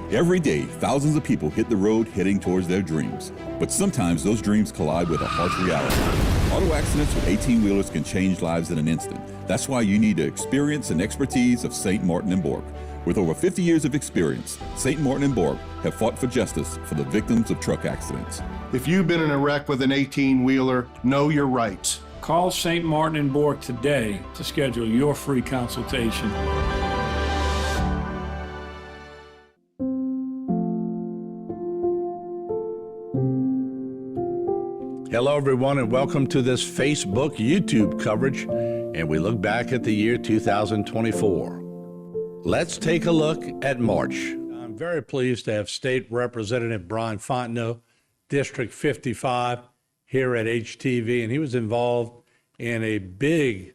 Every day, thousands of people hit the road heading towards their dreams. But sometimes those dreams collide with a harsh reality. Auto accidents with 18-wheelers can change lives in an instant. That's why you need the experience and expertise of St. Martin & Bork. With over 50 years of experience, St. Martin & Bork have fought for justice for the victims of truck accidents. If you've been in a wreck with an 18-wheeler, know your rights. Call St. Martin & Bork today to schedule your free consultation. Hello, everyone, and welcome to this Facebook, YouTube coverage, and we look back at the year 2024. Let's take a look at March. I'm very pleased to have State Representative Brian Fontenot, District 55, here at HTV, and he was involved in a big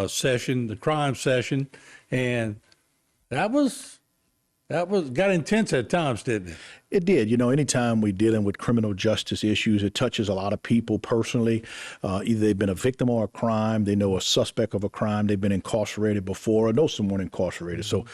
session, the crime session, and that got intense at times, didn't it? It did. You know, anytime we're dealing with criminal justice issues, it touches a lot of people personally. Either they've been a victim of a crime, they know a suspect of a crime, they've been incarcerated before, or know someone incarcerated. So,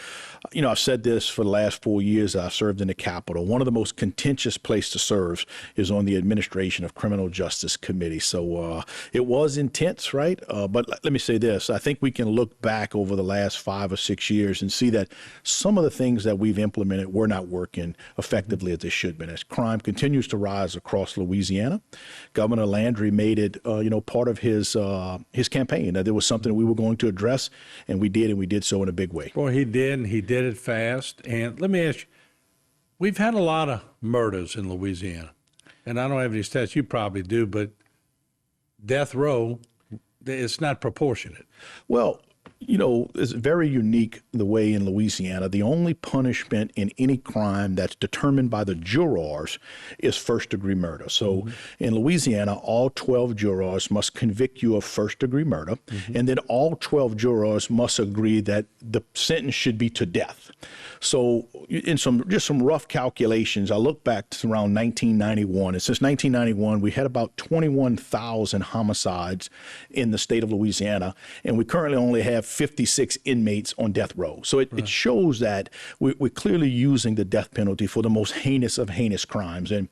you know, I've said this for the last 4 years. I served in the Capitol. One of the most contentious places to serve is on the Administration of Criminal Justice Committee. So it was intense, right? But let me say this. I think we can look back over the last 5 or 6 years and see that some of the things that we've implemented were not working effectively as they should be. As crime continues to rise across Louisiana, Governor Landry made it, part of his campaign that there was something we were going to address, and we did so in a big way. Well, he did, and he did it fast. And let me ask you, we've had a lot of murders in Louisiana, and I don't have any stats, you probably do, but death row, it's not proportionate. Well, you know, it's very unique the way in Louisiana, the only punishment in any crime that's determined by the jurors is first-degree murder. So in Louisiana, all 12 jurors must convict you of first-degree murder, and then all 12 jurors must agree that the sentence should be to death. So in some rough calculations, I look back to around 1991, and since 1991, we had about 21,000 homicides in the state of Louisiana, and we currently only have 56 inmates on death row. So it shows that we're clearly using the death penalty for the most heinous of heinous crimes. And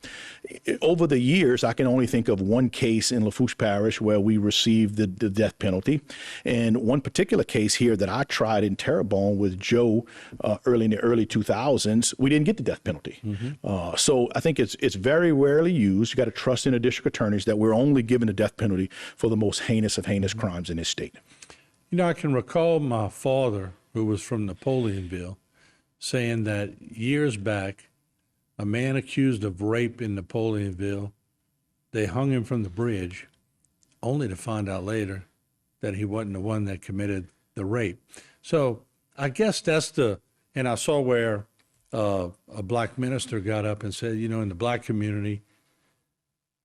over the years, I can only think of one case in Lafourche Parish where we received the death penalty. And one particular case here that I tried in Terrebonne with Joe in the early 2000s, we didn't get the death penalty. So I think it's very rarely used. You got to trust in the district attorneys that we're only giving the death penalty for the most heinous of heinous crimes in this state. You know, I can recall my father, who was from Napoleonville, saying that years back, a man accused of rape in Napoleonville, they hung him from the bridge, only to find out later that he wasn't the one that committed the rape. So I guess and I saw where a black minister got up and said, you know, in the black community,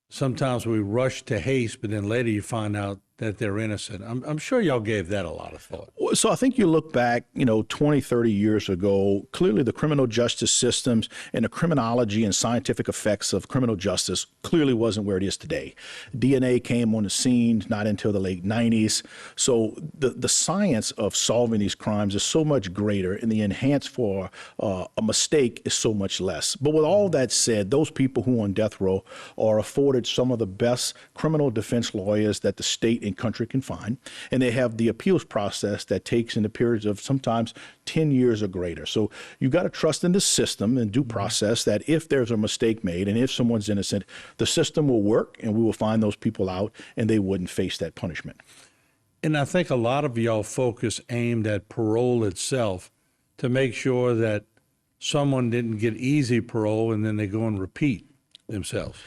sometimes we rush to haste, but then later you find out that they're innocent. I'm sure y'all gave that a lot of thought. So I think you look back, 20, 30 years ago, clearly the criminal justice systems and the criminology and scientific effects of criminal justice clearly wasn't where it is today. DNA came on the scene not until the late 90s. So the science of solving these crimes is so much greater, and the enhance for a mistake is so much less. But with all that said, those people who are on death row are afforded some of the best criminal defense lawyers that the state and country can find, and they have the appeals process that takes in the periods of sometimes 10 years or greater. So you got to trust in the system and due process that if there's a mistake made and if someone's innocent, the system will work and we will find those people out and they wouldn't face that punishment. And I think a lot of y'all focus aimed at parole itself to make sure that someone didn't get easy parole and then they go and repeat themselves.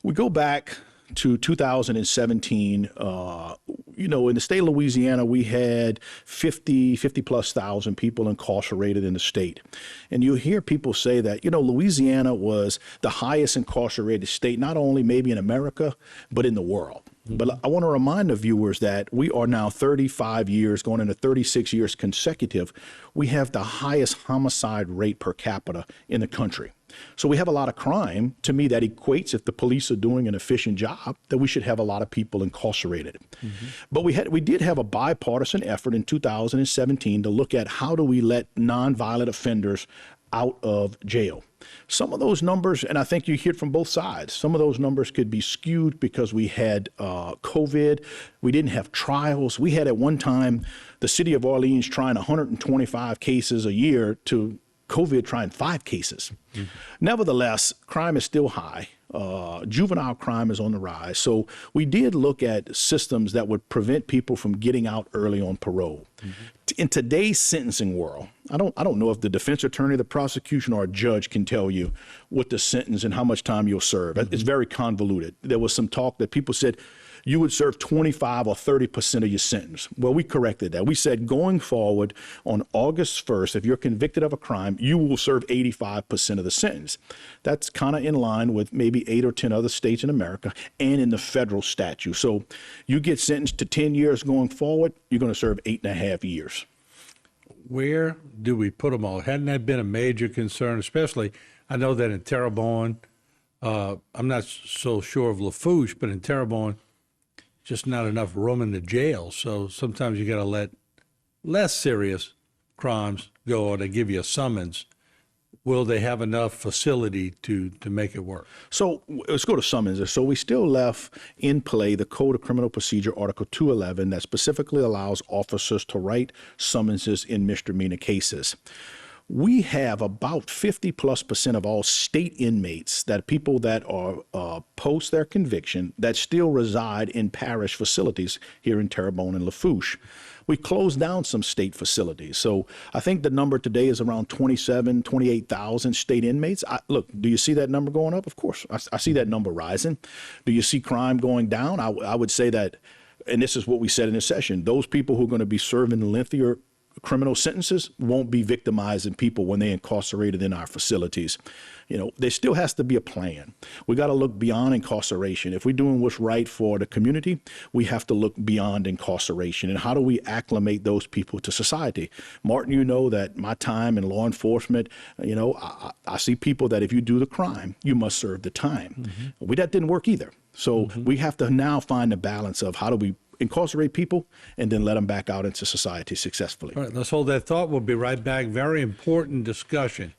We go back to 2017, in the state of Louisiana, we had 50 plus thousand people incarcerated in the state. And you hear people say that, Louisiana was the highest incarcerated state, not only maybe in America, but in the world. But I want to remind the viewers that we are now 35 years, going into 36 years consecutive. We have the highest homicide rate per capita in the country. So we have a lot of crime. To me, that equates, if the police are doing an efficient job, that we should have a lot of people incarcerated. But we did have a bipartisan effort in 2017 to look at how do we let nonviolent offenders out of jail. Some of those numbers, and I think you hear it from both sides, some of those numbers could be skewed because we had COVID. We didn't have trials. We had at one time the city of Orleans trying 125 cases a year to COVID trying 5 cases. Mm-hmm. Nevertheless, crime is still high. Juvenile crime is on the rise. So we did look at systems that would prevent people from getting out early on parole. Mm-hmm. In today's sentencing world, I don't know if the defense attorney, the prosecution, or a judge can tell you what the sentence and how much time you'll serve. Mm-hmm. It's very convoluted. There was some talk that people said you would serve 25 or 30% of your sentence. Well, we corrected that. We said going forward on August 1st, if you're convicted of a crime, you will serve 85% of the sentence. That's kind of in line with maybe 8 or 10 other states in America and in the federal statute. So you get sentenced to 10 years going forward, you're going to serve 8.5 years. Where do we put them all? Hadn't that been a major concern, especially, I know that in Terrebonne, I'm not so sure of Lafourche, but in Terrebonne, just not enough room in the jail. So sometimes you got to let less serious crimes go, or they give you a summons. Will they have enough facility to make it work? So let's go to summonses. So we still left in play the Code of Criminal Procedure, Article 211, that specifically allows officers to write summonses in misdemeanor cases. We have about 50+% of all state inmates, that people that are post their conviction, that still reside in parish facilities here in Terrebonne and Lafourche. We closed down some state facilities. So I think the number today is around 28,000 state inmates. Look, do you see that number going up? Of course, I see that number rising. Do you see crime going down? I would say that, and this is what we said in the session, those people who are going to be serving lengthier criminal sentences won't be victimizing people when they're incarcerated in our facilities. You know, there still has to be a plan. We got to look beyond incarceration. If we're doing what's right for the community, we have to look beyond incarceration. And how do we acclimate those people to society? Martin, you know that my time in law enforcement, you know, I see people that if you do the crime, you must serve the time. Mm-hmm. That didn't work either. So we have to now find the balance of how do we incarcerate people and then let them back out into society successfully. All right, let's hold that thought. We'll be right back. Very important discussion.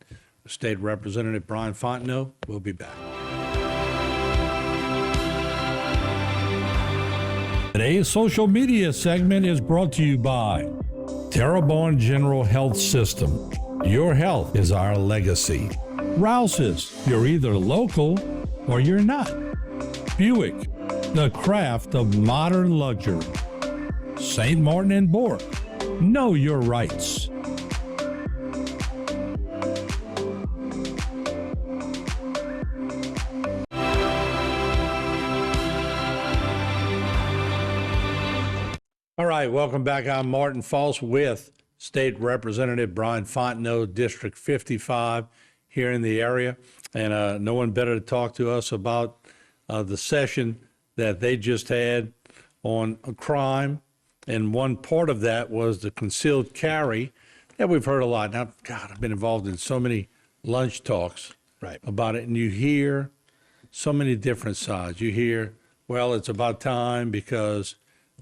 State Representative Brian Fontenot will be back. Today's social media segment is brought to you by Terrebonne General Health System. Your health is our legacy. Rouse's, you're either local or you're not. Buick, the craft of modern luxury. St. Martin and Bork, know your rights. All right, welcome back. I'm Martin False with State Representative Brian Fontenot, District 55 here in the area. And no one better to talk to us about the session that they just had on crime. And one part of that was the concealed carry that we've heard a lot. Now, God, I've been involved in so many lunch talks about it. And you hear so many different sides. You hear, well, it's about time because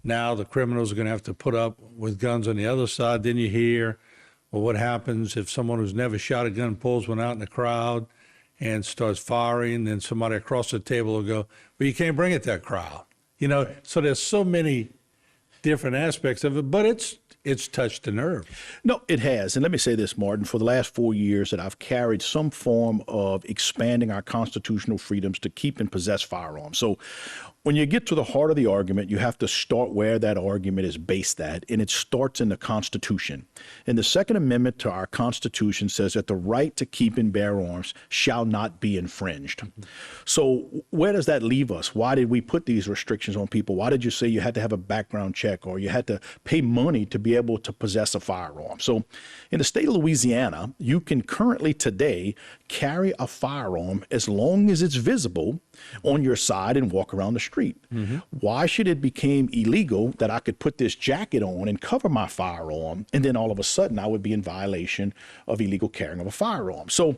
now the criminals are going to have to put up with guns on the other side. Then you hear, well, what happens if someone who's never shot a gun pulls one out in the crowd and starts firing? Then somebody across the table will go, well, you can't bring it to that crowd. You know, so there's so many different aspects of it, but it's touched the nerve. No, it has. And let me say this, Martin, for the last 4 years that I've carried some form of expanding our constitutional freedoms to keep and possess firearms. So when you get to the heart of the argument, you have to start where that argument is based at, and it starts in the Constitution. And the Second Amendment to our Constitution says that the right to keep and bear arms shall not be infringed. Mm-hmm. So where does that leave us? Why did we put these restrictions on people? Why did you say you had to have a background check or you had to pay money to be able to possess a firearm? So in the state of Louisiana, you can currently today carry a firearm as long as it's visible on your side and walk around the street. street. Why should it become illegal that I could put this jacket on and cover my firearm, and then all of a sudden I would be in violation of illegal carrying of a firearm? So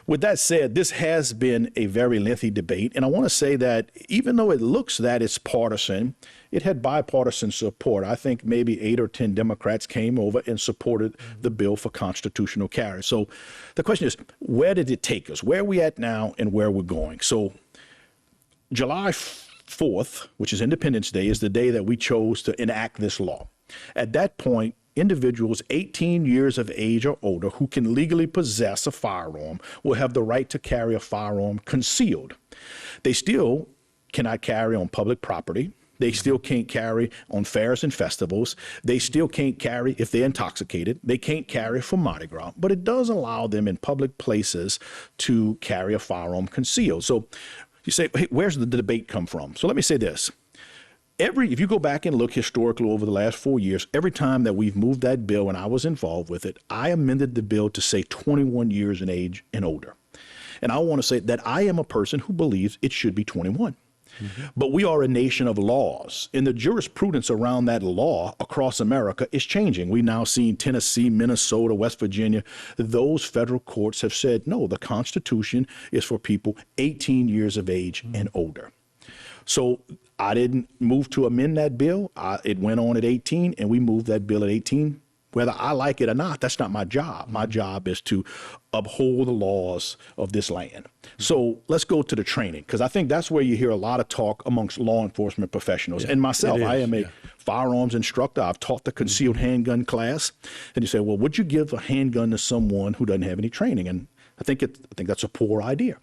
with that said, this has been a very lengthy debate. And I want to say that even though it looks that it's partisan, it had bipartisan support. I think maybe 8 or 10 Democrats came over and supported the bill for constitutional carry. So the question is, where did it take us? Where are we at now and where we're going? So July 4th, which is Independence Day, is the day that we chose to enact this law. At that point, individuals 18 years of age or older who can legally possess a firearm will have the right to carry a firearm concealed. They still cannot carry on public property. They still can't carry on fairs and festivals. They still can't carry if they're intoxicated. They can't carry for Mardi Gras, but it does allow them in public places to carry a firearm concealed. So you say, hey, where's the debate come from? So let me say this. If you go back and look historically over the last 4 years, every time that we've moved that bill and I was involved with it, I amended the bill to say 21 years in age and older. And I want to say that I am a person who believes it should be 21. But we are a nation of laws, and the jurisprudence around that law across America is changing. We now see in Tennessee, Minnesota, West Virginia, those federal courts have said, no, the Constitution is for people 18 years of age and older. So I didn't move to amend that bill. It went on at 18, and we moved that bill at 18. Whether I like it or not, that's not my job. My job is to uphold the laws of this land. So let's go to the training, because I think that's where you hear a lot of talk amongst law enforcement professionals. And myself, I am a firearms instructor. I've taught the concealed handgun class. And you say, well, would you give a handgun to someone who doesn't have any training? And I think that's a poor idea.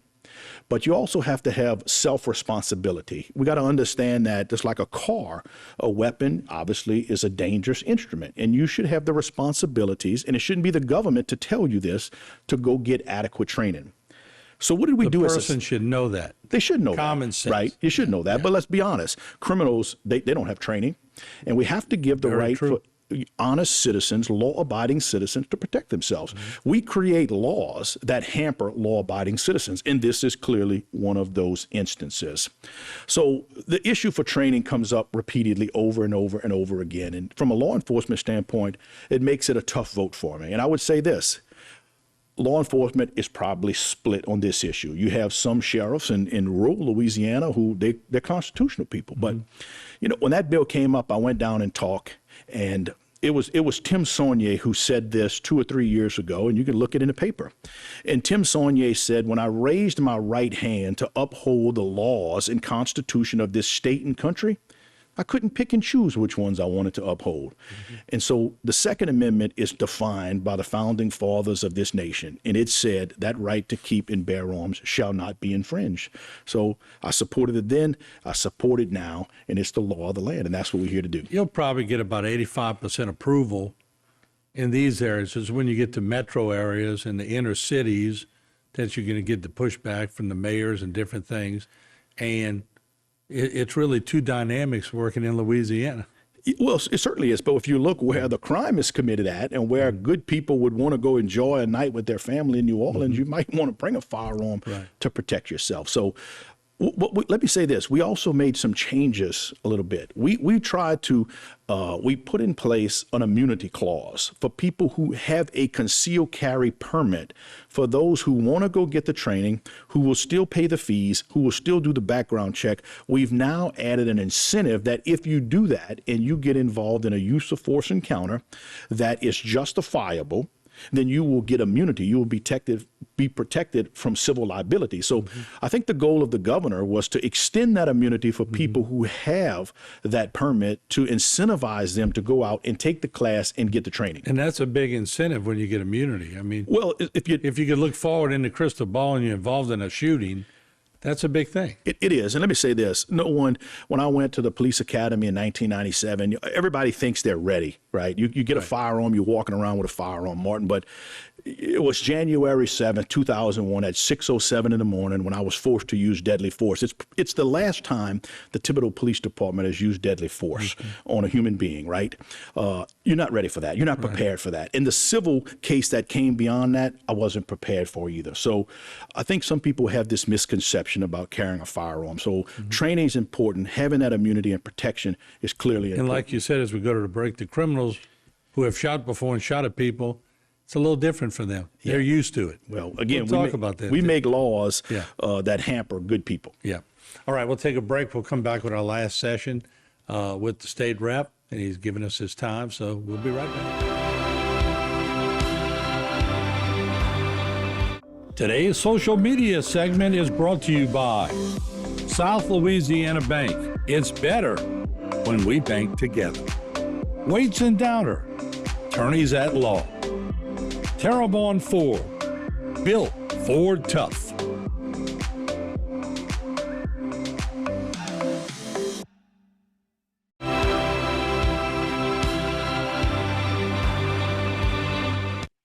But you also have to have self-responsibility. We got to understand that just like a car, a weapon obviously is a dangerous instrument, and you should have the responsibilities, and it shouldn't be the government to tell you this, to go get adequate training. So what did we do? The person should know that. They should know Common sense. Right? You should know that. Yeah. But let's be honest. Criminals, they don't have training, and we have to give the right for honest citizens, law-abiding citizens, to protect themselves. We create laws that hamper law-abiding citizens, and this is clearly one of those instances. So the issue for training comes up repeatedly over and over and over again, and from a law enforcement standpoint, it makes it a tough vote for me. And I would say this. Law enforcement is probably split on this issue. You have some sheriffs in rural Louisiana who they're constitutional people. But, you know, when that bill came up, I went down and talked, and it was Tim Saunier who said this 2 or 3 years ago, and you can look it in the paper. And Tim Saunier said, when I raised my right hand to uphold the laws and constitution of this state and country, I couldn't pick and choose which ones I wanted to uphold. And so the Second Amendment is defined by the founding fathers of this nation. And it said that right to keep and bear arms shall not be infringed. So I supported it then, I support it now, and it's the law of the land. And that's what we're here to do. You'll probably get about 85% approval in these areas. It's when you get to metro areas and the inner cities that you're going to get the pushback from the mayors and different things. And it's really two dynamics working in Louisiana. Well, it certainly is. But if you look where the crime is committed at and where good people would want to go enjoy a night with their family in New Orleans, you might want to bring a firearm to protect yourself. So let me say this. We also made some changes a little bit. We tried to, we put in place an immunity clause for people who have a concealed carry permit, for those who want to go get the training, who will still pay the fees, who will still do the background check. We've now added an incentive that if you do that and you get involved in a use of force encounter that is justifiable, then you will get immunity. You will be protected from civil liability. So I think the goal of the governor was to extend that immunity for people who have that permit, to incentivize them to go out and take the class and get the training. And that's a big incentive when you get immunity. I mean, well, if you could look forward in the crystal ball and you're involved in a shooting, that's a big thing. It is. And let me say this. When I went to the police academy in 1997, everybody thinks they're ready right? You get a firearm, you're walking around with a firearm, Martin. But it was January 7th, 2001 at 6:07 in the morning when I was forced to use deadly force. It's the last time the Thibodeau Police Department has used deadly force on a human being, right? You're not ready for that. You're not prepared for that. In the civil case that came beyond that, I wasn't prepared for either. So I think some people have this misconception about carrying a firearm. So training is important. Having that immunity and protection is clearly important. And like you said, as we go to the break, the criminals who have shot before and shot at people, it's a little different for them. They're used to it. Well, again, we make laws that hamper good people. Yeah. All right, we'll take a break. We'll come back with our last session with the state rep, and he's given us his time, so we'll be right back. Today's social media segment is brought to you by South Louisiana Bank. It's better when we bank together. Waits and Downer, attorneys at law. Terrebonne Ford, built Ford tough.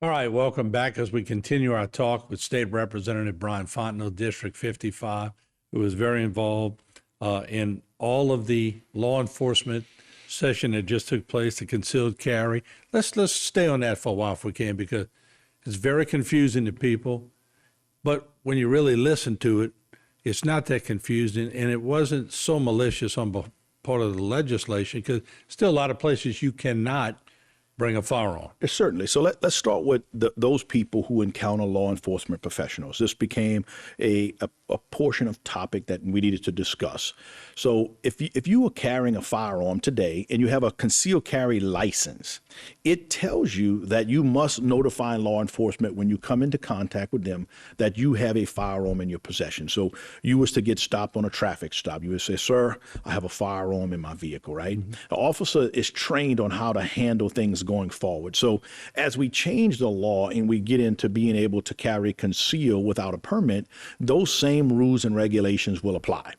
All right, welcome back as we continue our talk with State Representative Brian Fontenot, District 55, who was very involved in all of the law enforcement session that just took place, the concealed carry. Let's stay on that for a while if we can, because it's very confusing to people. But when you really listen to it, it's not that confusing, and it wasn't so malicious on part of the legislation, because still a lot of places you cannot bring a firearm. Certainly. So let's start with those people who encounter law enforcement professionals. This became a portion of topic that we needed to discuss. So if you are carrying a firearm today and you have a concealed carry license, it tells you that you must notify law enforcement when you come into contact with them that you have a firearm in your possession. So you was to get stopped on a traffic stop. You would say, sir, I have a firearm in my vehicle, right? The officer is trained on how to handle things going forward. So as we change the law and we get into being able to carry conceal without a permit, those same rules and regulations will apply.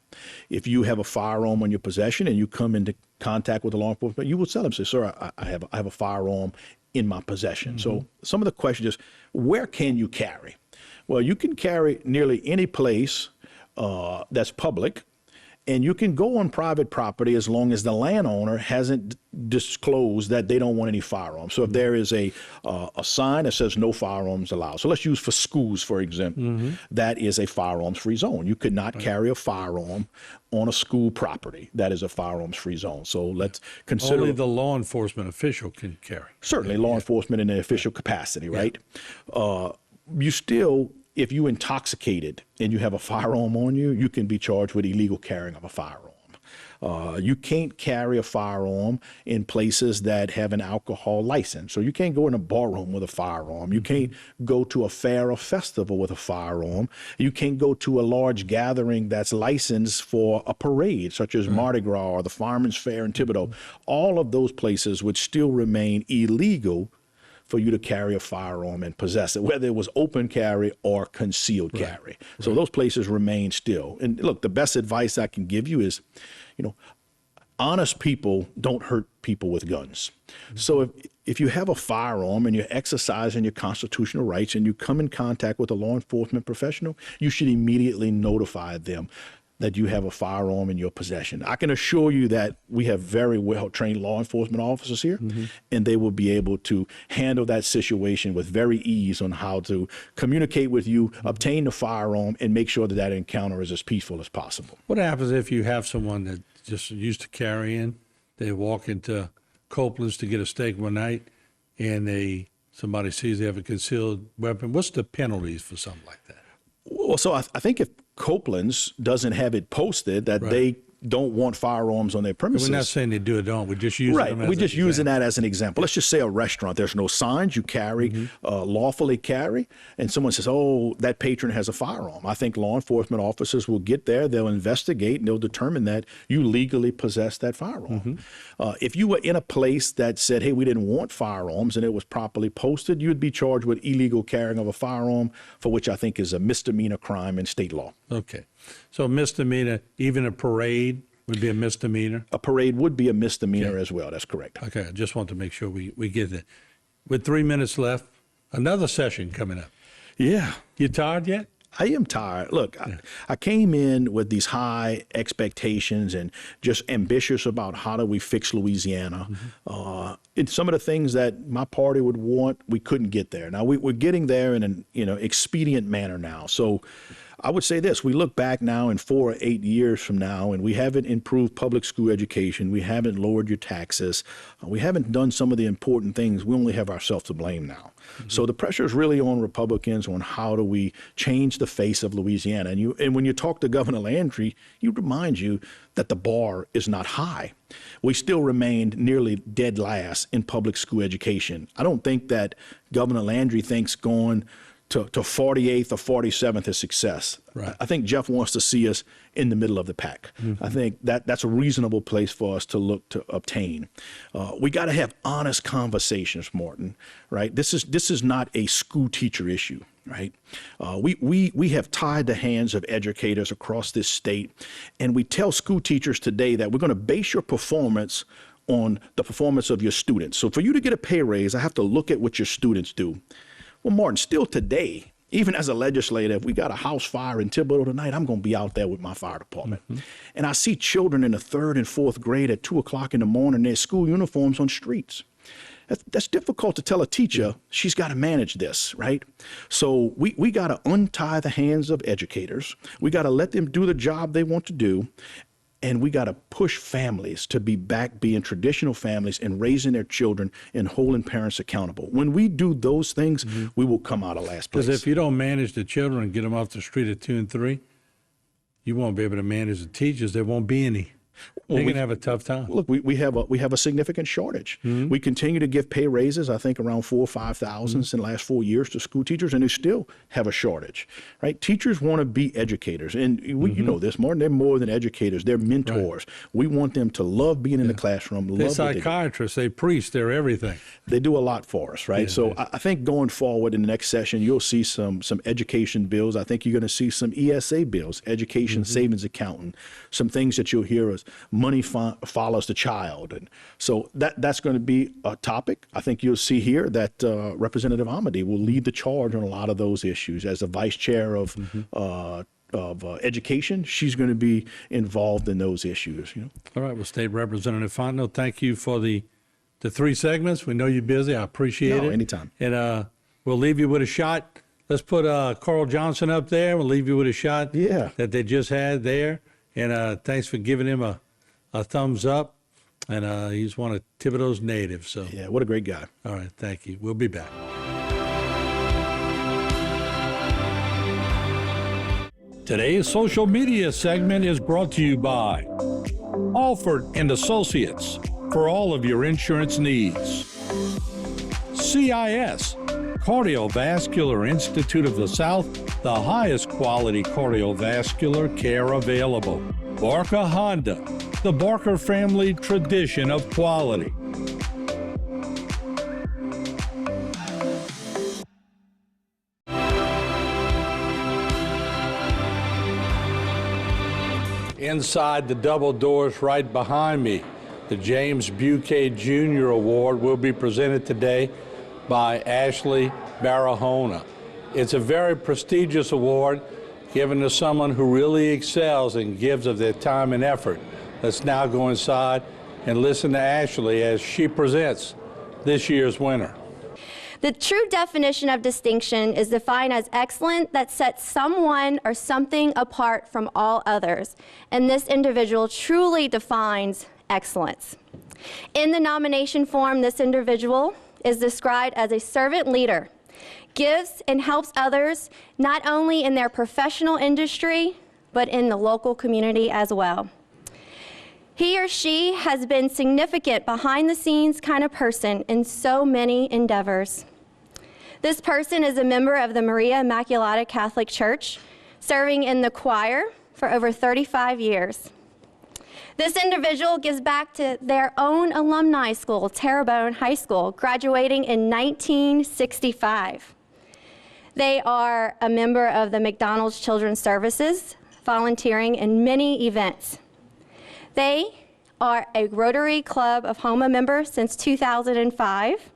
If you have a firearm in your possession and you come into contact with the law enforcement, you will tell them, say, sir, I have a firearm in my possession. So some of the questions is, where can you carry? Well, you can carry nearly any place that's public, and you can go on private property as long as the landowner hasn't disclosed that they don't want any firearms. So if there is a sign that says no firearms allowed. So let's use for schools, for example, that is a firearms-free zone. You could not carry a firearm on a school property. That is a firearms-free zone. So let's consider— Only the law enforcement official can carry. Certainly law enforcement in the official capacity, right? You still— if you intoxicated and you have a firearm on you, you can be charged with illegal carrying of a firearm. You can't carry a firearm in places that have an alcohol license. So you can't go in a barroom with a firearm. You can't go to a fair or festival with a firearm. You can't go to a large gathering that's licensed for a parade, such as Mardi Gras or the Fireman's Fair in Thibodeau. All of those places would still remain illegal for you to carry a firearm and possess it, whether it was open carry or concealed carry. So those places remain still. And look, the best advice I can give you is, honest people don't hurt people with guns. So if you have a firearm and you're exercising your constitutional rights and you come in contact with a law enforcement professional, you should immediately notify them that you have a firearm in your possession. I can assure you that we have very well-trained law enforcement officers here, and they will be able to handle that situation with very ease on how to communicate with you, obtain the firearm, and make sure that that encounter is as peaceful as possible. What happens if you have someone that just used to carrying, they walk into Copeland's to get a steak one night, and somebody sees they have a concealed weapon? What's the penalties for something like that? Well, so I think if Copeland's doesn't have it posted that they don't want firearms on their premises. We're not saying they do or don't. We're just using them as we're just using that as an example. Let's just say a restaurant. There's no signs. You carry, lawfully carry, and someone says, oh, that patron has a firearm. I think law enforcement officers will get there, they'll investigate, and they'll determine that you legally possess that firearm. If you were in a place that said, hey, we didn't want firearms, and it was properly posted, you'd be charged with illegal carrying of a firearm, for which I think is a misdemeanor crime in state law. Okay. So misdemeanor, even a parade Would be a misdemeanor? A parade would be a misdemeanor as well. That's correct. Okay, I just want to make sure we get that. With 3 minutes left, another session coming up. Yeah. You tired yet? I am tired. Look, I came in with these high expectations and just ambitious about how do we fix Louisiana. It's some of the things that my party would want, we couldn't get there. Now we're getting there in an expedient manner now. So I would say this: we look back now in 4 or 8 years from now, and we haven't improved public school education. We haven't lowered your taxes. We haven't done some of the important things. We only have ourselves to blame now. So the pressure is really on Republicans on how do we change the face of Louisiana. And when you talk to Governor Landry, he reminds you that the bar is not high. We still remain nearly dead last in public school education. I don't think that Governor Landry thinks going to 48th or 47th is success. Right. I think Jeff wants to see us in the middle of the pack. I think that's a reasonable place for us to look to obtain. We got to have honest conversations, Morton, right? This is not a school teacher issue, right? We have tied the hands of educators across this state, and we tell school teachers today that we're going to base your performance on the performance of your students. So for you to get a pay raise, I have to look at what your students do. Well, Martin, still today, even as a legislator, if we got a house fire in Thibodeau tonight, I'm going to be out there with my fire department. And I see children in the 3rd and 4th grade at 2 o'clock in the morning, their school uniforms on streets. That's difficult to tell a teacher she's got to manage this, right? So we got to untie the hands of educators. We got to let them do the job they want to do. And we got to push families to be back being traditional families and raising their children and holding parents accountable. When we do those things, we will come out of last place. Because if you don't manage the children and get them off the street at 2 and 3, you won't be able to manage the teachers. There won't be any. They're going to have a tough time. Look, we have a significant shortage. We continue to give pay raises, I think around 4,000 or 5,000 in the last 4 years to school teachers, and they still have a shortage, right? Teachers want to be educators, and you know this, Martin, they're more than educators. They're mentors. Right. We want them to love being in the classroom. They're psychiatrists, they priests, they're everything. They do a lot for us, right? Yeah, so I think going forward in the next session, you'll see some education bills. I think you're going to see some ESA bills, education savings accountant, some things that you'll hear as money follows the child. And so that's going to be a topic. I think you'll see here that Representative Amity will lead the charge on a lot of those issues. As the vice chair of education, she's going to be involved in those issues. All right, well, State Representative Fontenot, thank you for the 3 segments. We know you're busy. I appreciate it. Anytime. And we'll leave you with a shot. Let's put Carl Johnson up there. We'll leave you with a shot that they just had there. And thanks for giving him a thumbs up. And he's one of Thibodeau's natives. So yeah, what a great guy. All right, thank you. We'll be back. Today's social media segment is brought to you by Alford and Associates for all of your insurance needs. CIS, Cardiovascular Institute of the South, the highest quality cardiovascular care available. Barker Honda, the Barker family tradition of quality. Inside the double doors right behind me, the James Buquet Jr. Award will be presented today by Ashley Barahona. It's a very prestigious award given to someone who really excels and gives of their time and effort. Let's now go inside and listen to Ashley as she presents this year's winner. The true definition of distinction is defined as excellence that sets someone or something apart from all others, and this individual truly defines excellence. In the nomination form, this individual is described as a servant leader, gives and helps others not only in their professional industry, but in the local community as well. He or she has been significant behind-the-scenes kind of person in so many endeavors. This person is a member of the Maria Immaculata Catholic Church, serving in the choir for over 35 years. This individual gives back to their own alumni school, Terrebonne High School, graduating in 1965. They are a member of the McDonald's Children's Services, volunteering in many events. They are a Rotary Club of Houma member since 2005.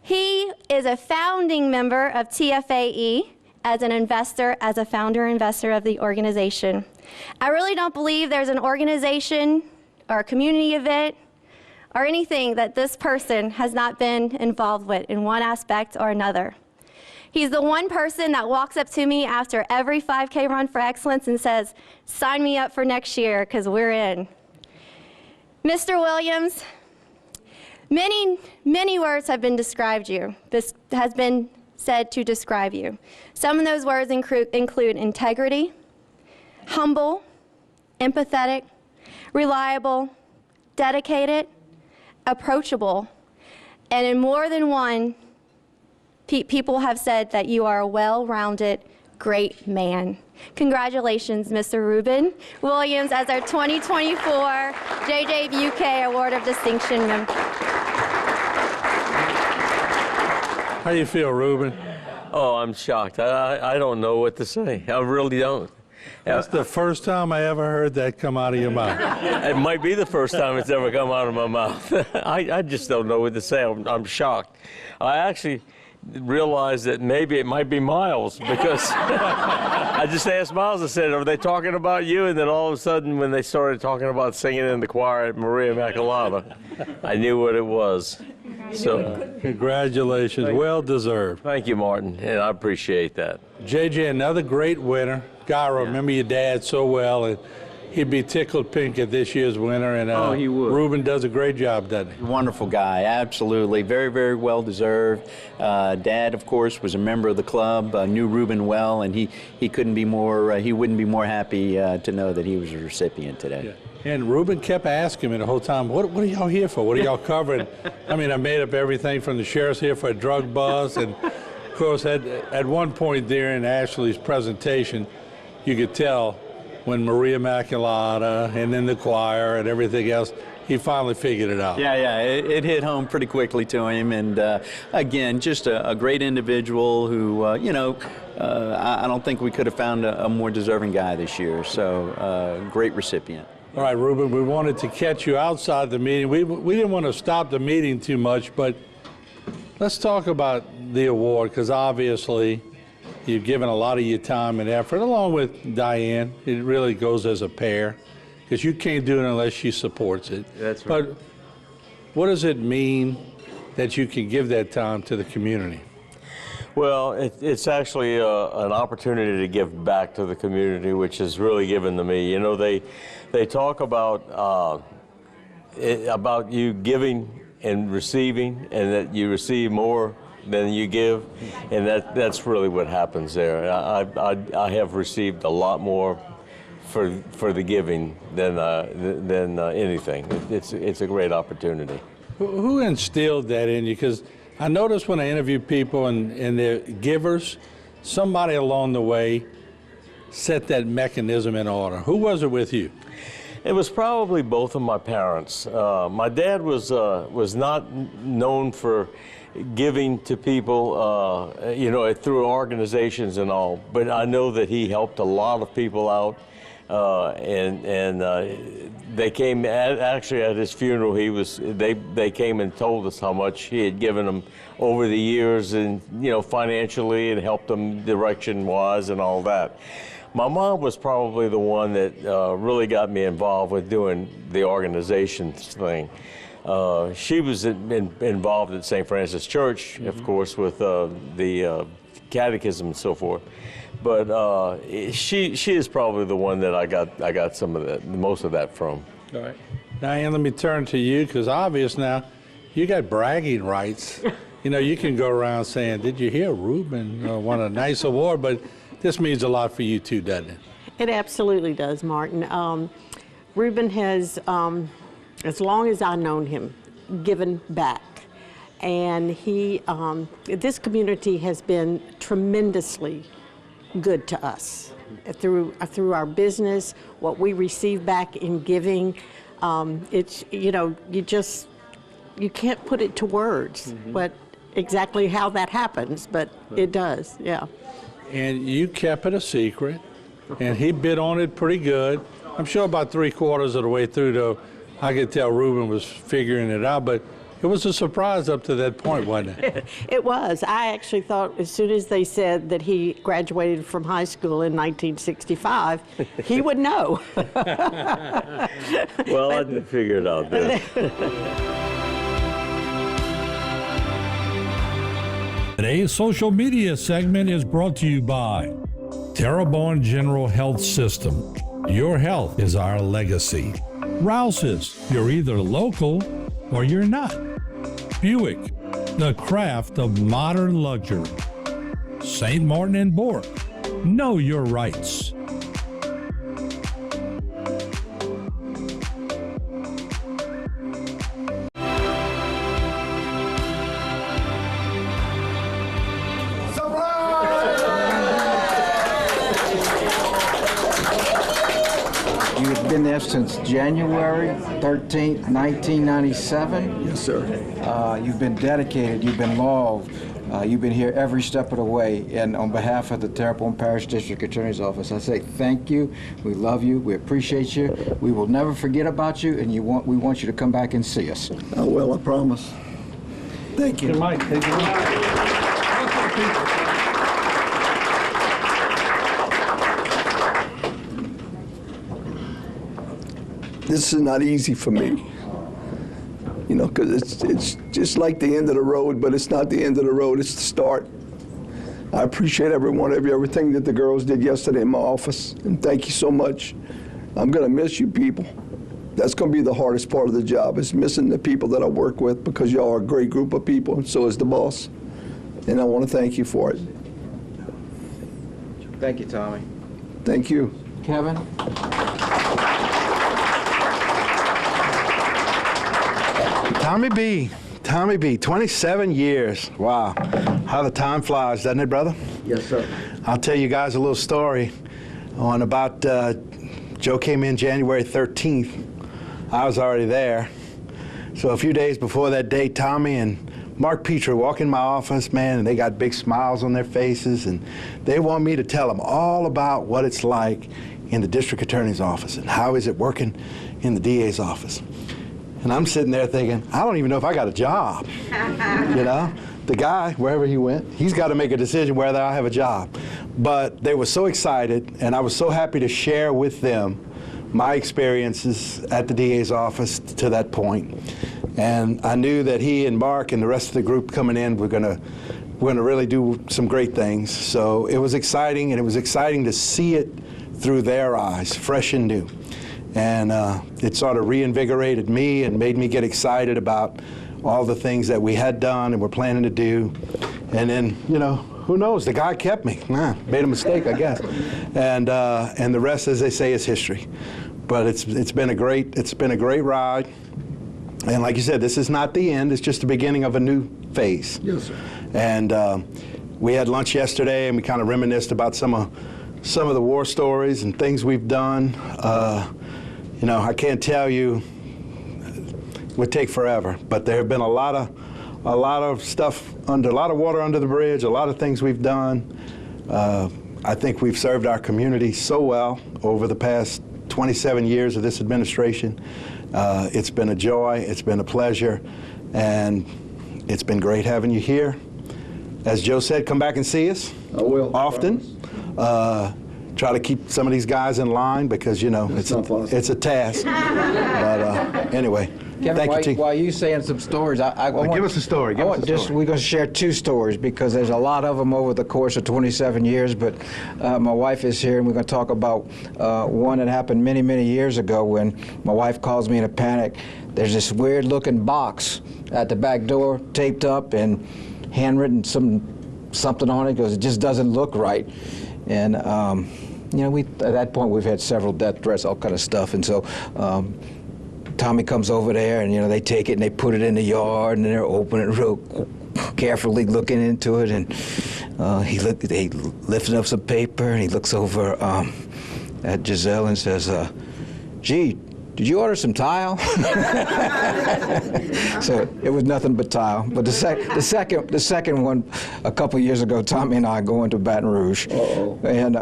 He is a founding member of TFAE as an investor, as a founder investor of the organization. I really don't believe there's an organization or a community event or anything that this person has not been involved with in one aspect or another. He's the one person that walks up to me after every 5K Run for Excellence and says, sign me up for next year because we're in. Mr. Williams, many words have been described you. This has been said to describe you. Some of those words include integrity, humble, empathetic, reliable, dedicated, approachable, and in more than one, people have said that you are a well-rounded, great man. Congratulations, Mr. Reuben Williams, as our 2024 JJUK Award of Distinction member. How do you feel, Reuben? Oh, I'm shocked. I don't know what to say. I really don't. That's the first time I ever heard that come out of your mouth. It might be the first time it's ever come out of my mouth. I just don't know what to say. I'm shocked. I actually realized that maybe it might be Miles, because I just asked Miles, I said, are they talking about you? And then all of a sudden, when they started talking about singing in the choir at Maria Immaculata, I knew what it was. So, Congratulations, well deserved. thank you, Martin, and I appreciate that. JJ, another great winner. Guy, remember your dad so well, and he'd be tickled pink at this year's winner. And Oh, he would. Reuben does a great job, doesn't he? Wonderful guy, absolutely. Very, very well deserved. Dad, of course, was a member of the club, knew Reuben well, and he couldn't be more, he wouldn't be more happy to know that he was a recipient today. And Reuben kept asking me the whole time, what are y'all here for? What are y'all covering? I mean, I made up everything from the sheriff's here for a drug bust. And, of course, at one point during Ashley's presentation, you could tell when Maria Immaculata and then the choir and everything else, he finally figured it out. Yeah, it hit home pretty quickly to him. And, again, just a great individual who, I don't think we could have found a more deserving guy this year. So, great recipient. All right, Reuben, we wanted to catch you outside the meeting. We didn't want to stop the meeting too much, but let's talk about the award, because obviously you've given a lot of your time and effort, along with Diane. It really goes as a pair, because you can't do it unless she supports it. That's right. But what does it mean that you can give that time to the community? Well, it's actually an opportunity to give back to the community, which is really given to me. You know, they talk about you giving and receiving, and that you receive more than you give, and that's really what happens there. I have received a lot more for the giving than anything. It's a great opportunity. Who instilled that in you? Because I noticed when I interview people and they're givers, somebody along the way set that mechanism in order. Who was it with you? It was probably both of my parents. My dad was not known for giving to people, through organizations and all, but I know that he helped a lot of people out. They came actually at his funeral. They came and told us how much he had given them over the years, and financially, and helped them direction-wise and all that. My mom was probably the one that really got me involved with doing the organizations thing. She was involved at St. Francis Church, of course, with the catechism and so forth. But she is probably the one that I got some of that, most of that from. All right. Diane, let me turn to you, because obvious now, you got bragging rights. You can go around saying, did you hear Reuben won a nice award? But this means a lot for you too, doesn't it? It absolutely does, Martin. Reuben has, as long as I've known him, given back. And this community has been tremendously good to us through our business, what we receive back in giving. It's, you can't put it to words, but exactly how that happens, but it does, yeah. And you kept it a secret, and he bid on it pretty good. I'm sure about 3/4 of the way through, though, I could tell Ruben was figuring it out, but it was a surprise up to that point, wasn't it? It was. I actually thought as soon as they said that he graduated from high school in 1965, he would know. Well, I did figure it out then. Today's social media segment is brought to you by Terrebonne General Health System. Your health is our legacy. Rouse's, you're either local or you're not. Buick, the craft of modern luxury. St. Martin and Bork, know your rights. You've been there since January 13th, 1997. Yes, sir. You've been dedicated, you've been loyal, you've been here every step of the way. And on behalf of the Terrebonne Parish District Attorney's Office, I say thank you, we love you, we appreciate you, we will never forget about you, and we want you to come back and see us. I will, I promise. Thank you. Good, Mike. Thank you. This is not easy for me, you know, because it's just like the end of the road, but it's not the end of the road, it's the start. I appreciate every one of you, everything that the girls did yesterday in my office, and thank you so much. I'm going to miss you people. That's going to be the hardest part of the job, is missing the people that I work with, because y'all are a great group of people, and so is the boss. And I want to thank you for it. Thank you, Tommy. Thank you. Kevin? Tommy B, 27 years. Wow. How the time flies, doesn't it, brother? Yes, sir. I'll tell you guys a little story on about Joe came in January 13th. I was already there. So a few days before that date, Tommy and Mark Petrie walk in my office, man, and they got big smiles on their faces, and they want me to tell them all about what it's like in the district attorney's office and how is it working in the DA's office. And I'm sitting there thinking, I don't even know if I got a job. You know, the guy, wherever he went, he's got to make a decision whether I have a job. But they were so excited, and I was so happy to share with them my experiences at the DA's office to that point. And I knew that he and Mark and the rest of the group coming in were gonna really do some great things. So it was exciting, and it was exciting to see it through their eyes, fresh and new. And it sort of reinvigorated me and made me get excited about all the things that we had done and were planning to do. And then, you know, who knows? The guy kept me. Made a mistake, I guess. And the rest, as they say, is history. But it's been a great ride. And like you said, this is not the end. It's just the beginning of a new phase. Yes, sir. And we had lunch yesterday, and we kind of reminisced about some of the war stories and things we've done. You know, I can't tell you, it would take forever, but there have been a lot of stuff a lot of water under the bridge, a lot of things we've done. I think we've served our community so well over the past 27 years of this administration. It's been a joy, it's been a pleasure, and it's been great having you here. As Joe said, come back and see us. I will. Often. Try to keep some of these guys in line because, you know, it's a task. But anyway, Kevin, thank you, T. while you saying some stories, give us a story. We're going to share two stories because there's a lot of them over the course of 27 years. But my wife is here, and we're going to talk about one that happened many, many years ago when my wife calls me in a panic. There's this weird-looking box at the back door, taped up and handwritten something on it because it just doesn't look right. And you know, at that point we've had several death threats, all kind of stuff, and so Tommy comes over there, and you know, they take it and they put it in the yard, and they're opening it real carefully, looking into it, and he lifted up some paper, and he looks over at Giselle and says, "Gee, did you order some tile?" So it was nothing but tile. But the second one, a couple years ago, Tommy and I going to Baton Rouge, and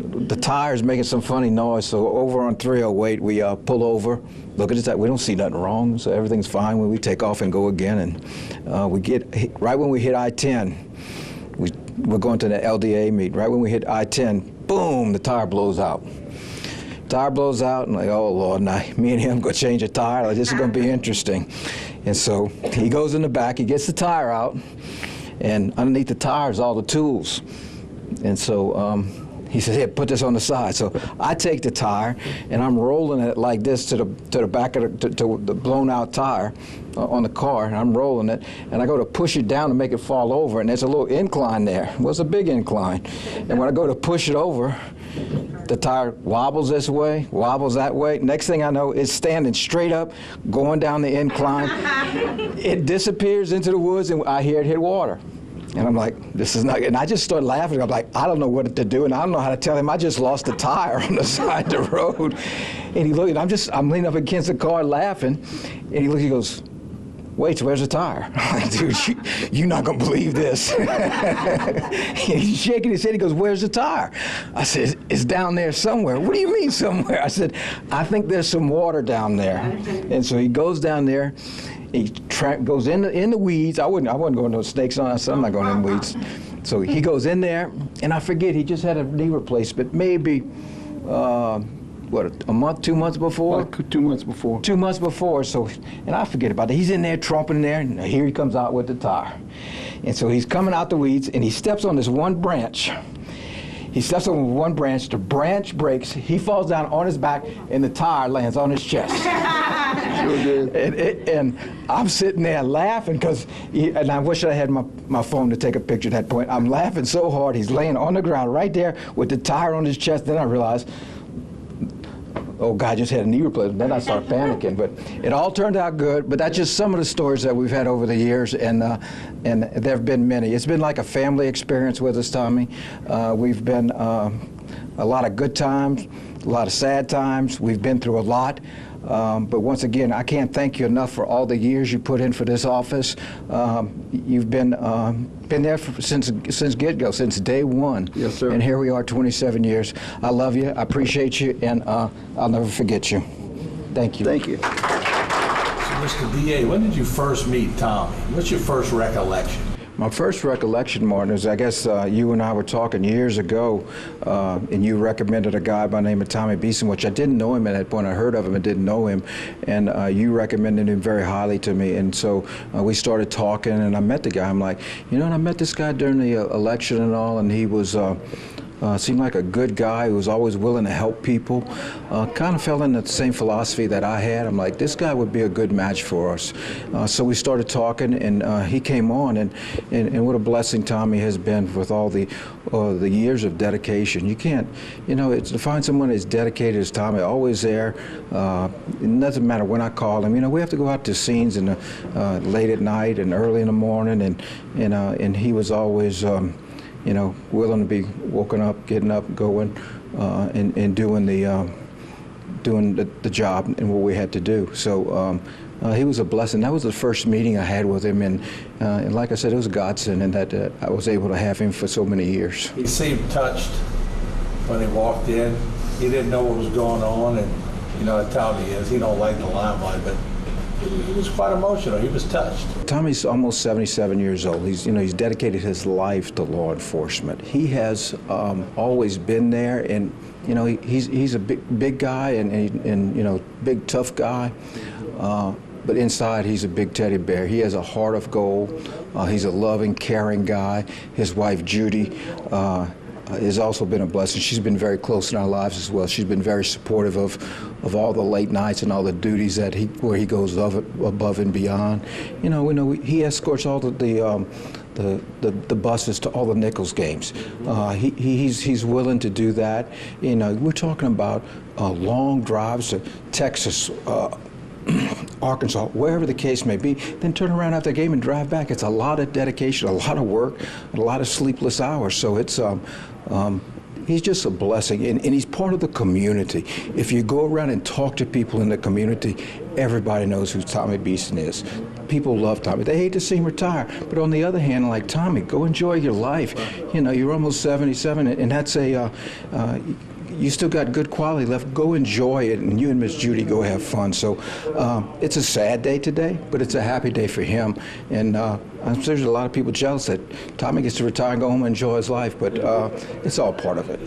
the tire's making some funny noise, so over on 308, we pull over, look at the tire. We don't see nothing wrong, so everything's fine. When we take off and go again, and we get, right when we hit I-10, we're going to the LDA meet. Right when we hit I-10, boom, the tire blows out. Tire blows out, and like, oh Lord, now me and him go change a tire. Like, this is going to be interesting. And so he goes in the back, he gets the tire out, and underneath the tire is all the tools. And so he said, "Here, put this on the side." So I take the tire, and I'm rolling it like this to the back of to the blown out tire on the car, and I'm rolling it, and I go to push it down to make it fall over, and there's a little incline there. Well, it's a big incline. And when I go to push it over, the tire wobbles this way, wobbles that way. Next thing I know, it's standing straight up, going down the incline. It disappears into the woods, and I hear it hit water. And I'm like, this is not, and I just started laughing. I'm like, I don't know what to do, and I don't know how to tell him I just lost a tire on the side of the road. And he looked, and I'm leaning up against the car laughing, and he looks, he goes, "Wait, where's the tire?" I'm like, "Dude, you're not gonna believe this." He's shaking his head, he goes, "Where's the tire?" I said, "It's down there somewhere." "What do you mean somewhere?" I said, "I think there's some water down there." And so he goes down there, he goes in the weeds. I wasn't going to snakes on. I said, "I'm not going in the weeds." So he goes in there, and I forget, he just had a knee replacement, maybe, a month, 2 months before? Like 2 months before. 2 months before, so, and I forget about it. He's in there, tromping in there, and here he comes out with the tire. And so he's coming out the weeds, and he steps on this one branch. He steps on one branch, the branch breaks, he falls down on his back, and the tire lands on his chest. Sure did. And I'm sitting there laughing, and I wish I had my phone to take a picture at that point. I'm laughing so hard, he's laying on the ground right there with the tire on his chest. Then I realized, oh, God, I just had a knee replacement. Then I start panicking. But it all turned out good. But that's just some of the stories that we've had over the years, and there have been many. It's been like a family experience with us, Tommy. We've been a lot of good times, a lot of sad times. We've been through a lot. But once again, I can't thank you enough for all the years you put in for this office. You've been there since get-go, since day one. Yes, sir. And here we are, 27 years. I love you. I appreciate you, and I'll never forget you. Thank you. Thank you. So, Mr. DA, when did you first meet Tommy? What's your first recollection? My first recollection, Martin, is I guess you and I were talking years ago, and you recommended a guy by the name of Tommy Beeson, which I didn't know him at that point. I heard of him and didn't know him, and you recommended him very highly to me. And so we started talking, and I met the guy. I'm like, you know, and I met this guy during the election and all, and he was seemed like a good guy who was always willing to help people. Kind of fell into the same philosophy that I had. I'm like, this guy would be a good match for us. So we started talking, and he came on, and what a blessing Tommy has been with all the years of dedication. You can't, you know, to find someone as dedicated as Tommy, always there. It doesn't matter when I call him. You know, we have to go out to scenes late at night and early in the morning, and he was always, you know, willing to be woken up, getting up, going, and doing the job and what we had to do. So he was a blessing. That was the first meeting I had with him, and like I said, it was a godsend, and that I was able to have him for so many years. He seemed touched when he walked in. He didn't know what was going on, and you know how Tommy is. He don't like the limelight, but he was quite emotional. He was touched. Tommy's almost 77 years old. He's dedicated his life to law enforcement. He has always been there, and you know, he's a big guy and you know, big tough guy. But inside, he's a big teddy bear. He has a heart of gold. He's a loving, caring guy. His wife, Judy, has also been a blessing. She's been very close in our lives as well. She's been very supportive of all the late nights and all the duties that where he goes above and beyond. You know, he escorts all the buses to all the Nichols games. He's willing to do that. You know, we're talking about long drives to Texas, Arkansas, wherever the case may be, then turn around after the game and drive back. It's a lot of dedication, a lot of work, a lot of sleepless hours. So it's he's just a blessing, and he's part of the community. If you go around and talk to people in the community, everybody knows who Tommy Beeson is. People love Tommy. They hate to see him retire, but on the other hand, like, Tommy, go enjoy your life. You know, you're almost 77, and that's you still got good quality left. Go enjoy it, and you and Miss Judy go have fun. So it's a sad day today, but it's a happy day for him. And I'm sure there's a lot of people jealous that Tommy gets to retire and go home and enjoy his life, but it's all part of it.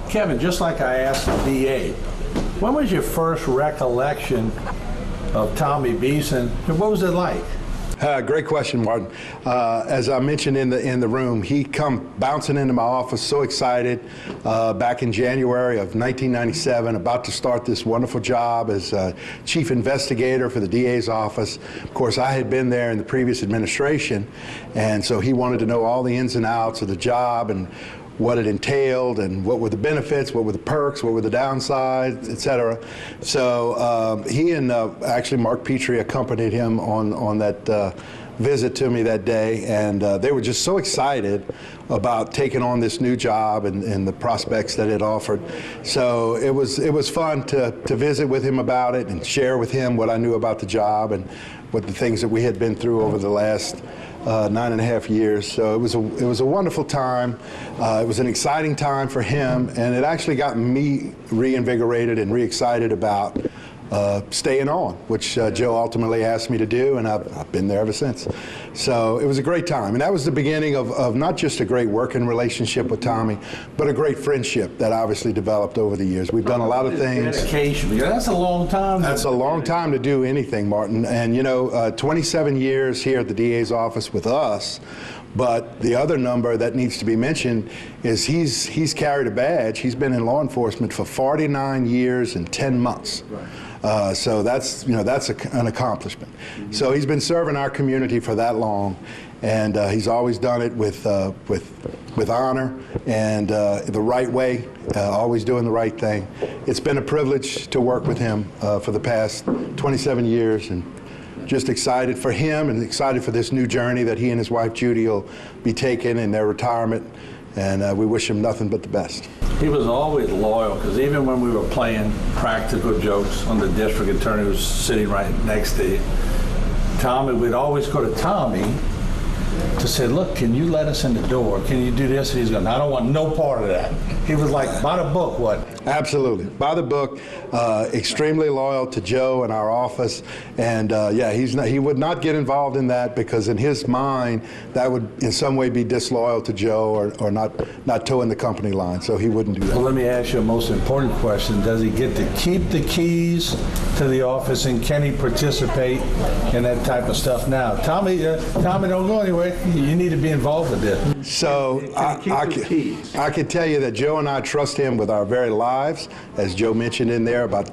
Kevin, just like I asked the VA, when was your first recollection of Tommy Beeson, and what was it like? Great question, Martin. As I mentioned in the room, he come bouncing into my office so excited back in January of 1997, about to start this wonderful job as chief investigator for the DA's office. Of course, I had been there in the previous administration, and so he wanted to know all the ins and outs of the job and what it entailed and what were the benefits, what were the perks, what were the downsides, et cetera. So he and actually Mark Petrie accompanied him on that visit to me that day, and they were just so excited about taking on this new job and the prospects that it offered. So it was fun to visit with him about it and share with him what I knew about the job and what the things that we had been through over the last 9.5 years. So it was a wonderful time. It was an exciting time for him, and it actually got me reinvigorated and re-excited about staying on, which Joe ultimately asked me to do, and I've been there ever since. So it was a great time, and that was the beginning of not just a great working relationship with Tommy, but a great friendship that obviously developed over the years. We've done a lot of things. Dedication. That's a long time. That's a long time to do anything, Martin. And you know, 27 years here at the DA's office with us. But the other number that needs to be mentioned is he's carried a badge. He's been in law enforcement for 49 years and 10 months. Right. So that's an accomplishment. Mm-hmm. So he's been serving our community for that long, and he's always done it with honor and the right way, always doing the right thing. It's been a privilege to work with him for the past 27 years, and just excited for him and excited for this new journey that he and his wife Judy will be taking in their retirement, and we wish him nothing but the best. He was always loyal, because even when we were playing practical jokes on the district attorney who was sitting right next to you, Tommy, we'd always go to Tommy to say, look, can you let us in the door? Can you do this? And he's going, I don't want no part of that. He was like, by the book, what? Absolutely. By the book, extremely loyal to Joe and our office. And yeah, he would not get involved in that, because in his mind, that would in some way be disloyal to Joe or not towing the company line. So he wouldn't do that. Well, let me ask you a most important question. Does he get to keep the keys to the office, and can he participate in that type of stuff now? Tommy, don't go anywhere. You need to be involved with this. So I can tell you that Joe and I trust him with our very lives, as Joe mentioned in there about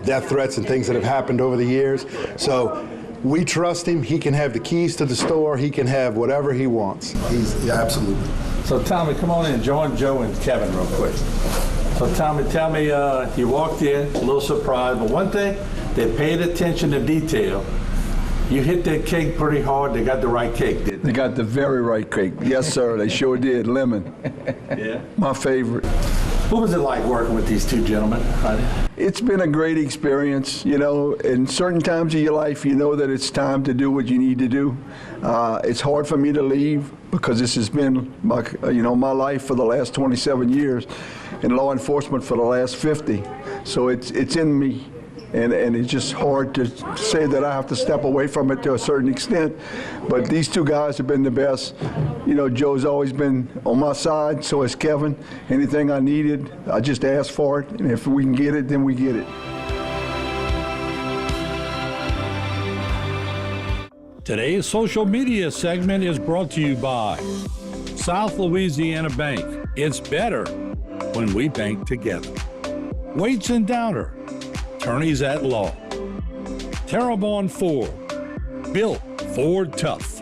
death threats and things that have happened over the years. So we trust him. He can have the keys to the store. He can have whatever he wants. Absolutely. So Tommy, come on in. Join Joe and Kevin real quick. So Tommy, tell me, you walked in, a little surprised, but one thing, they paid attention to detail. You hit that cake pretty hard. They got the right cake, didn't they? They got the very right cake. Yes, sir. They sure did. Lemon. Yeah. My favorite. What was it like working with these two gentlemen, honey? It's been a great experience. You know, in certain times of your life, you know that it's time to do what you need to do. It's hard for me to leave, because this has been my, my life for the last 27 years, in law enforcement for the last 50. So it's in me. And it's just hard to say that I have to step away from it to a certain extent. But these two guys have been the best. You know, Joe's always been on my side, so has Kevin. Anything I needed, I just asked for it. And if we can get it, then we get it. Today's social media segment is brought to you by South Louisiana Bank. It's better when we bank together. Waits and Downer, attorneys at law. Terrebonne Ford, built Ford tough.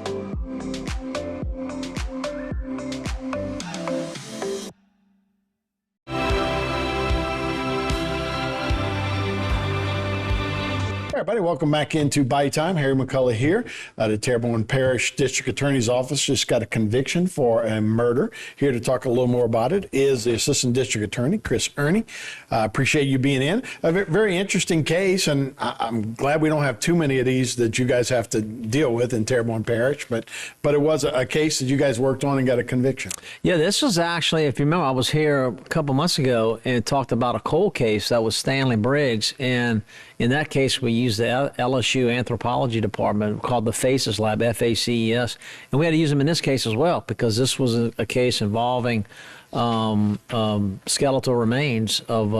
Everybody, welcome back into Bite Time. Harry McCullough here. The Terrebonne Parish District Attorney's Office just got a conviction for a murder. Here to talk a little more about it is the Assistant District Attorney, Chris Ernie. Appreciate you being in. A very interesting case, and I'm glad we don't have too many of these that you guys have to deal with in Terrebonne Parish, but it was a case that you guys worked on and got a conviction. Yeah, this was actually, if you remember, I was here a couple months ago and talked about a cold case that was Stanley Briggs, and in that case, we used the LSU Anthropology Department called the FACES Lab, FACES, and we had to use them in this case as well because this was a case involving skeletal remains of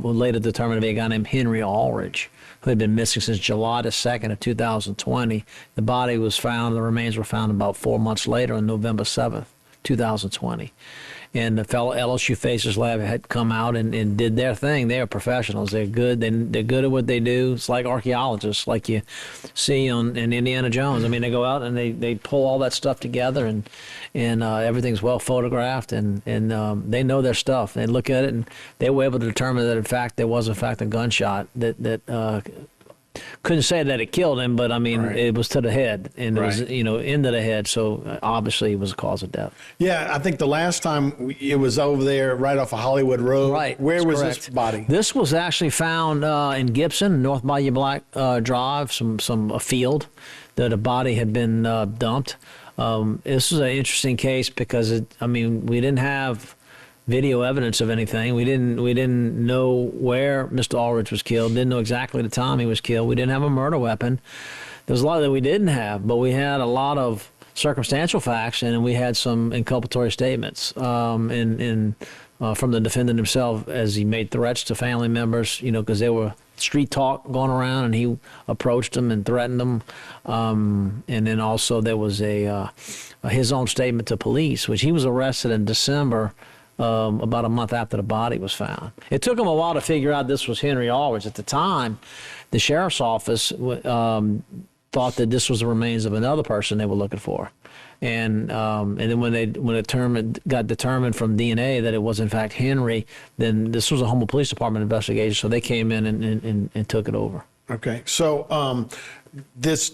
later determined to be a guy named Henry Aldridge, who had been missing since July the 2nd of 2020. The body was found, the remains were found about 4 months later on November 7th, 2020. And the fellow LSU FACES Lab had come out and did their thing. They are professionals. They're good. They're good at what they do. It's like archaeologists, like you see in Indiana Jones. I mean, they go out and they pull all that stuff together, and everything's well photographed, and they know their stuff. They look at it, and they were able to determine that, in fact, there was, in fact, a gunshot that couldn't say that it killed him, but I mean, It was to the head, and it was, into the head. So obviously, it was a cause of death. Yeah, I think the last time it was over there, right off of Hollywood Road. Right. Where was this body? This was actually found in Gibson, North Bayou Black Drive, a field that a body had been dumped. This was an interesting case because we didn't have video evidence of anything. We didn't know where Mr. Aldridge was killed. Didn't know exactly the time he was killed. We didn't have a murder weapon. There's a lot that we didn't have, but we had a lot of circumstantial facts, and we had some inculpatory statements from the defendant himself as he made threats to family members. Because there were street talk going around, and he approached them and threatened them. And then also there was his own statement to police, which he was arrested in December. About a month after the body was found. It took them a while to figure out this was Henry Aldridge. At the time, the sheriff's office thought that this was the remains of another person they were looking for. And then when it got determined from DNA that it was in fact Henry, then this was a Houma Police Department investigation, so they came in and took it over. Okay, so this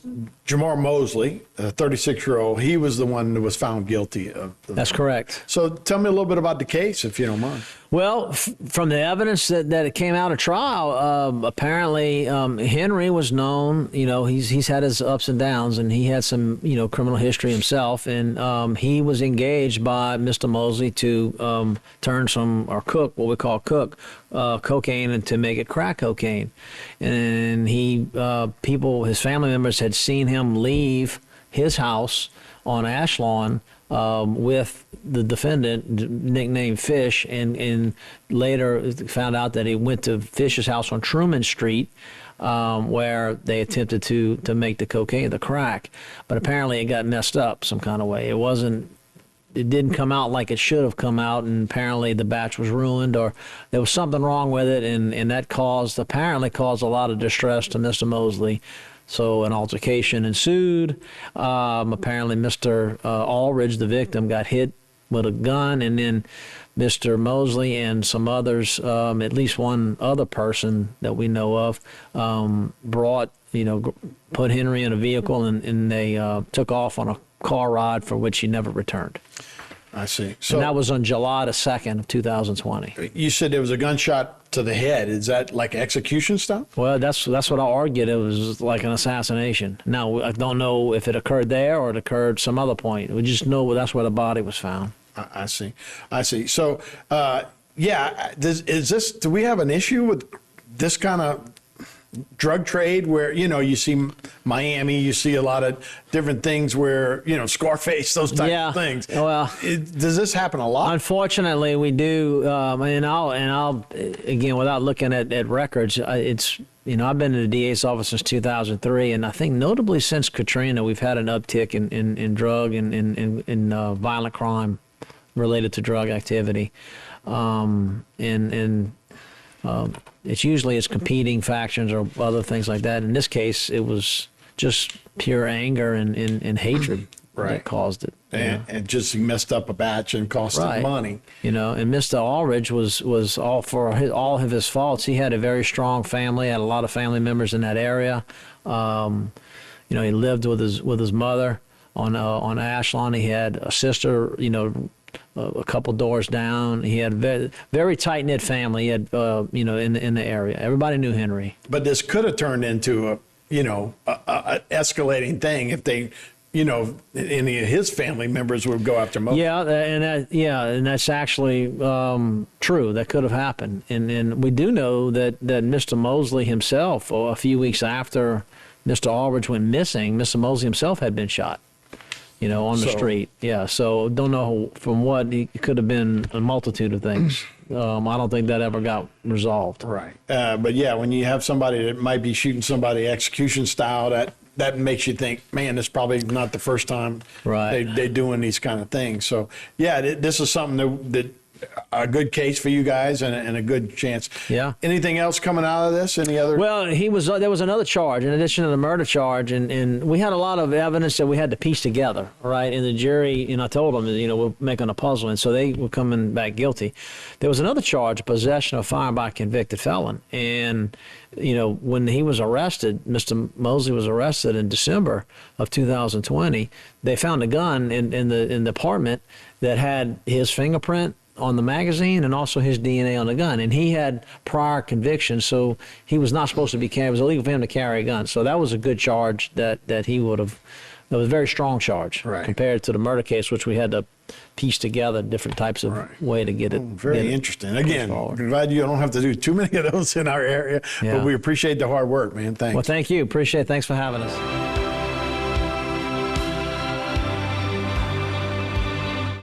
Jamar Mosley, a 36-year-old, he was the one that was found guilty of. That's correct. So tell me a little bit about the case, if you don't mind. Well, from the evidence that it came out of trial, apparently Henry was known. He's had his ups and downs, and he had some criminal history himself, and he was engaged by Mr. Mosley to turn what we call cocaine, and to make it crack cocaine. And his family members had seen him leave his house on Ashlawn with the defendant, nicknamed Fish, and later found out that he went to Fish's house on Truman Street, where they attempted to make the cocaine, the crack. But apparently it got messed up some kind of way. It didn't come out like it should have come out, and apparently the batch was ruined, or there was something wrong with it, and that apparently caused a lot of distress to Mr. Mosley. So an altercation ensued. Apparently Mr. Aldridge, the victim, got hit with a gun, and then Mr. Mosley and some others, at least one other person that we know of, put Henry in a vehicle, and they took off on a car ride for which he never returned. I see. So and that was on July the 2nd of 2020. You said there was a gunshot to the head. Is that like execution stuff? Well, that's what I argued. It was like an assassination. Now, I don't know if it occurred there or it occurred some other point. We just know that's where the body was found. I see. So, do we have an issue with this kind of drug trade where, you see Miami, you see a lot of different things where, Scarface, those types of things. Well, does this happen a lot? Unfortunately, we do. And I'll again, without looking at records, it's, I've been in the DA's office since 2003, and I think notably since Katrina, we've had an uptick in drug and in violent crime related to drug activity. It's competing factions or other things like that. In this case, it was just pure anger and hatred that caused it. and just he messed up a batch and cost him money. You know, and Mr. Aldridge was all for all of his faults. He had a very strong family, had a lot of family members in that area. You know, he lived with his mother on Ashland. He had a sister, you know, a couple doors down. He had a very tight knit family. He had, you know, in the area. Everybody knew Henry. But this could have turned into a escalating thing if they, you know, any of his family members would go after Mosley. And that's actually true. That could have happened. And we do know that Mr. Mosley himself, a few weeks after Mr. Aldridge went missing, Mr. Mosley himself had been shot, you know, on the street. Yeah, so don't know from what. It could have been a multitude of things. I don't think that ever got resolved. Right. But yeah, when you have somebody that might be shooting somebody execution style, that makes you think, man, this is probably not the first time they're doing these kind of things. So yeah, this is something that a good case for you guys and a good chance. Yeah. Anything else coming out of this? Any other? Well, there was another charge in addition to the murder charge, and we had a lot of evidence that we had to piece together, right? And the jury, you know, I told them, you know, we're making a puzzle, and so they were coming back guilty. There was another charge, possession of firearm by a convicted felon, and you know, when he was arrested, Mr. Mosley was arrested in December of 2020. They found a gun in the apartment that had his fingerprint on the magazine and also his DNA on the gun. And he had prior convictions, so he was not supposed to be carrying. It was illegal for him to carry a gun. So that was a good charge that he would have. It was a very strong charge compared to the murder case, which we had to piece together different types of way to get it. Very interesting. Again, I'm glad you don't have to do too many of those in our area, but we appreciate the hard work, man. Thanks. Well, thank you. Appreciate it. Thanks for having us.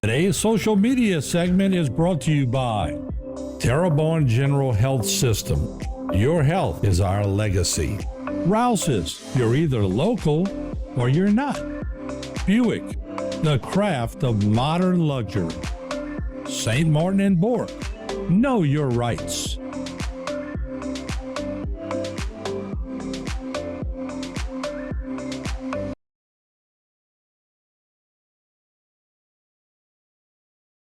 Today's social media segment is brought to you by Terrebonne General Health System. Your health is our legacy. Rouse's, you're either local or you're not. Buick, the craft of modern luxury. St. Martin and Bourke, know your rights.